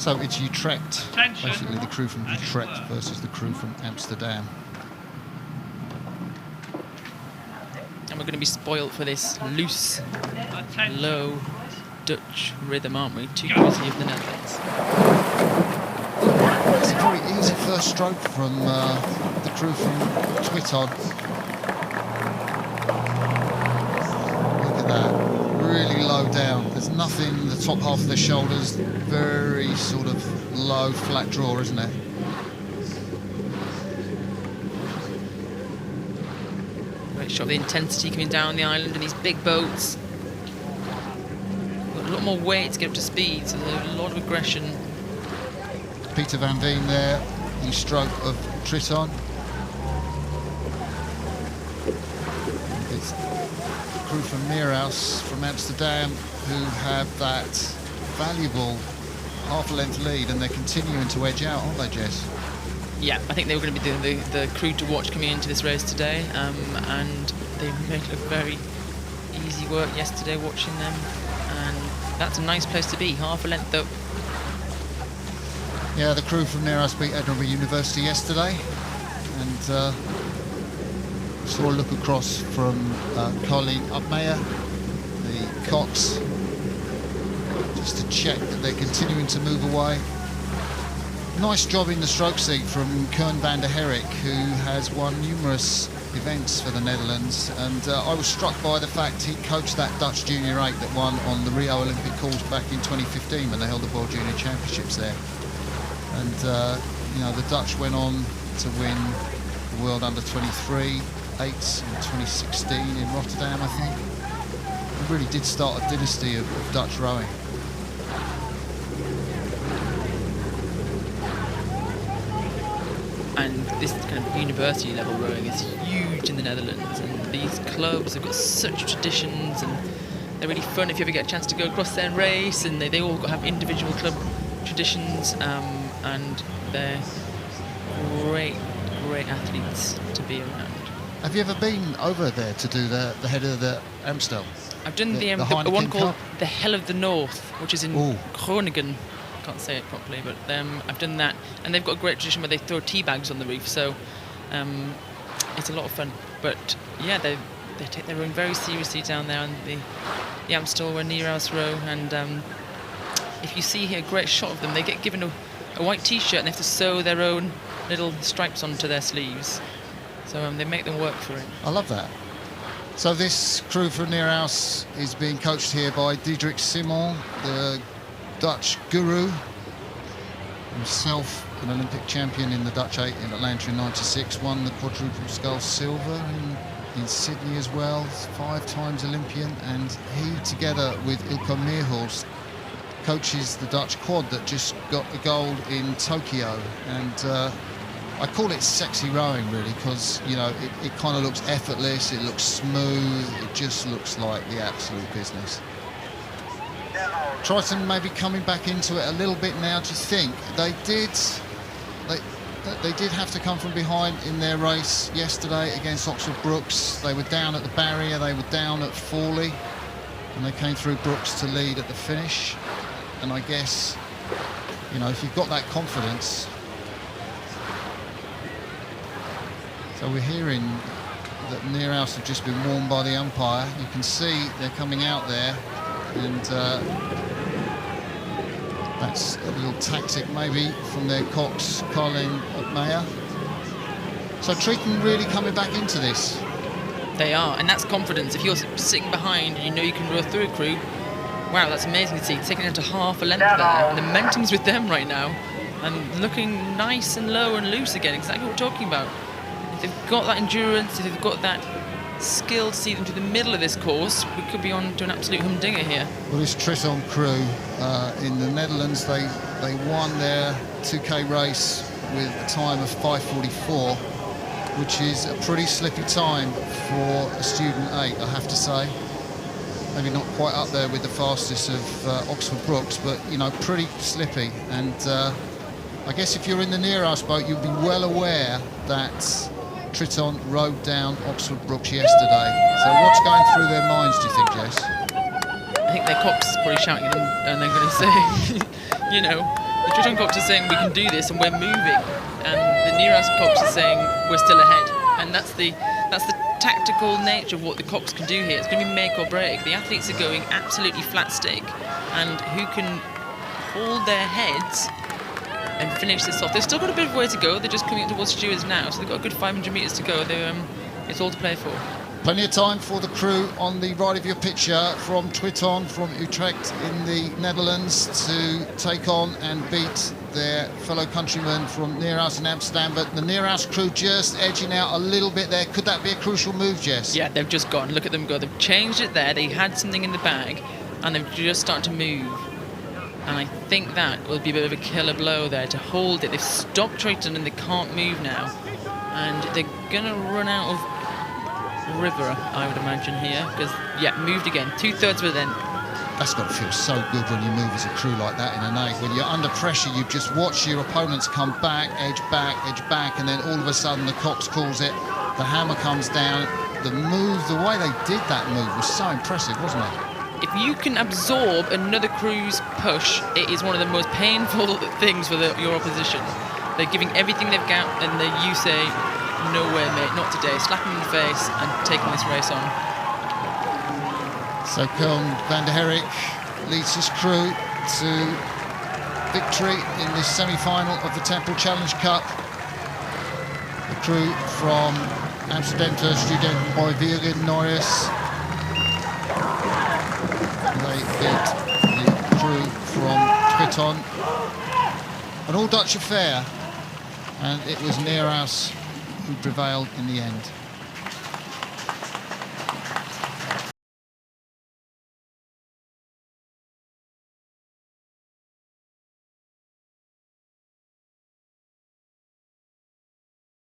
So it's Utrecht, basically the crew from Utrecht versus the crew from Amsterdam. And we're going to be spoilt for this loose, low Dutch rhythm, aren't we? Too courtesy of the Netherlands. It's a very easy first stroke from the crew from Triton. Look at that, really low down. There's nothing in the top half of their shoulders. Very sort of low, flat draw, isn't it? Great shot of the intensity coming down the island in these big boats. Got a lot more weight to get up to speed, so there's a lot of aggression. Peter van Veen there, the stroke of Triton. It's the crew from Nereus from Amsterdam who have that valuable half-a-length lead, and they're continuing to edge out, aren't they, Jess? Yeah, I think they were going to be the crew to watch coming into this race today, and they made it look very easy work yesterday watching them, and that's a nice place to be, half a length up. Yeah, the crew from Nereus beat Edinburgh University yesterday, and saw a look across from Colleen Upmeyer, the Cox, just to check that they're continuing to move away. Nice job in the stroke seat from Koen van der Herrik, who has won numerous events for the Netherlands, and I was struck by the fact he coached that Dutch Junior 8 that won on the Rio Olympic course back in 2015 when they held the World Junior Championships there. And you know, the Dutch went on to win the World Under-23 8s in 2016 in Rotterdam, I think. It really did start a dynasty of Dutch rowing. And this kind of university level rowing is huge in the Netherlands, and these clubs have got such traditions, and they're really fun if you ever get a chance to go across there and race, and they all have individual club traditions, and they're great athletes to be around. Have you ever been over there to do the head of the Amstel? I've done the one called the Hell of the North, which is in Groningen. Can't say it properly, but I've done that, and they've got a great tradition where they throw tea bags on the reef, so it's a lot of fun. But yeah, they take their rowing very seriously down there on the Amstel where Nereus row, and if you see here a great shot of them, they get given a white t-shirt and they have to sew their own little stripes onto their sleeves, so they make them work for it. I love that. So this crew from Nereus is being coached here by Diederik Simon, the Dutch guru, himself an Olympic champion in the Dutch 8 in Atlanta in '96, won the quadruple sculls silver in Sydney as well, 5 times Olympian, and he, together with Ilko Meerhorst, coaches the Dutch quad that just got the gold in Tokyo. And I call it sexy rowing, really, because, you know, it kind of looks effortless, it looks smooth, it just looks like the absolute business. Triton may be coming back into it a little bit now, do you think? They did have to come from behind in their race yesterday against Oxford Brookes. They were down at the barrier, they were down at Fawley, and they came through Brookes to lead at the finish. And I guess, you know, if you've got that confidence. So we're hearing that Nereus have just been warned by the umpire. You can see they're coming out there, and that's a little tactic maybe from their Cox, Colin Upmeyer. So Triton really coming back into this. They are, and that's confidence. If you're sitting behind and you know you can row through a crew, wow, that's amazing to see. Taking it to half a length there, and the momentum's with them right now, and looking nice and low and loose again, exactly what we're talking about. If they've got that endurance, if they've got that skill to see them to the middle of this course, we could be on to an absolute humdinger here. Well, this Triton crew in the Netherlands, they won their 2K race with a time of 5:44, which is a pretty slippy time for a student 8, I have to say. Maybe not quite up there with the fastest of Oxford Brookes, but, you know, pretty slippy. And I guess if you're in the Nereus boat, you'll be well aware that Triton rode down Oxford Brookes yesterday. So what's going through their minds, do you think, Jess? I think their Cox is probably shouting at them, and they're going to say, you know, the Triton Cox are saying we can do this and we're moving, and the Nereus Cox are saying we're still ahead. And that's the tactical nature of what the Cox can do here. It's going to be make or break. The athletes are going absolutely flat stake, and who can hold their heads and finish this off. They've still got a bit of way to go. They're just coming up towards stewards now, so they've got a good 500 metres to go. It's all to play for. Plenty of time for the crew on the right of your picture from Triton, from Utrecht in the Netherlands, to take on and beat their fellow countrymen from Nereus in Amsterdam. But the Nereus crew just edging out a little bit there. Could that be a crucial move, Jess? Yeah, they've just gone. Look at them go. They've changed it there. They had something in the bag, and they've just started to move. And I think that will be a bit of a killer blow there to hold it. They've stopped Triton and they can't move now. And they're going to run out of river, I would imagine, here. Because, yeah, moved again. 2/3 of it then. That's got to feel so good when you move as a crew like that in an eight. When you're under pressure, you just watch your opponents come back, edge back, and then all of a sudden the Cox calls it. The hammer comes down. The move, the way they did that move was so impressive, wasn't it? If you can absorb another crew's push, it is one of the most painful things for your opposition. They're giving everything they've got, and you say, no way, mate, not today. Slap them in the face and taking this race on. So Colm van der Herrik leads his crew to victory in this semi-final of the Temple Challenge Cup. The crew from Amsterdam Student Boyvieren Nereus. They beat the crew from Triton. An all-Dutch affair, and it was Nereus who prevailed in the end.